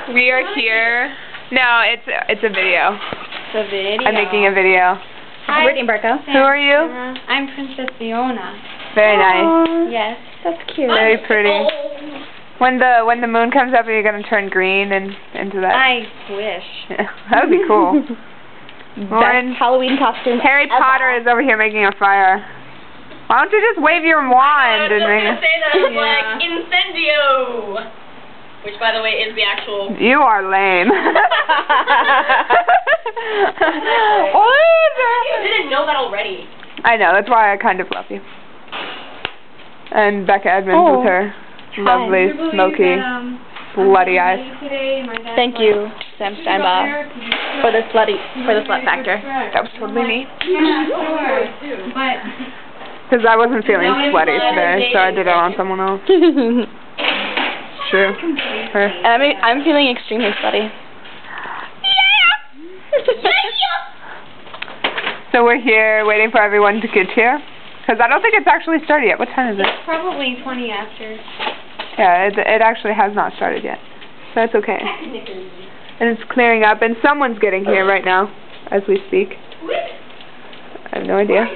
We are here. No, it's a video. It's a video. I'm making a video. Hi, Brittany Barco. Who are you? I'm Princess Fiona. Very nice. Yes. That's cute. Very pretty. When the moon comes up, are you gonna turn green and into that? I wish. That would be cool. Lauren, Best Halloween costume Harry ever. Potter is over here making a fire. Why don't you just wave your wand and make I was just gonna say that. I was Yeah. like, incendio! Which, by the way, is the actual... You are lame. You didn't know that already. I know, that's why I kind of love you. And Becca Edmonds Oh. with her lovely, smoky, bloody eyes. Thank you, Sam Steinbach, for the slut factor. That was totally me. Yeah, sure. But Because I wasn't feeling sweaty today, so I did it on someone else. True. Her. I'm feeling extremely slutty. So we're here waiting for everyone to get here. Because I don't think it's actually started yet. What time is it? probably 20 after. Yeah, it actually has not started yet. So that's okay. And it's clearing up, and someone's getting here right now, as we speak. I have no idea. I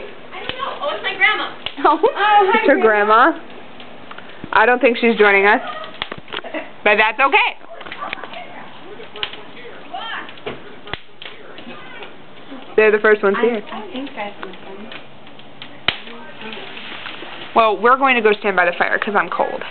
don't know. Oh, it's my grandma. Oh, hi, It's her grandma. I don't think she's joining us. But that's okay. They're the first ones here. I think that's something. Well, we're going to go stand by the fire because I'm cold.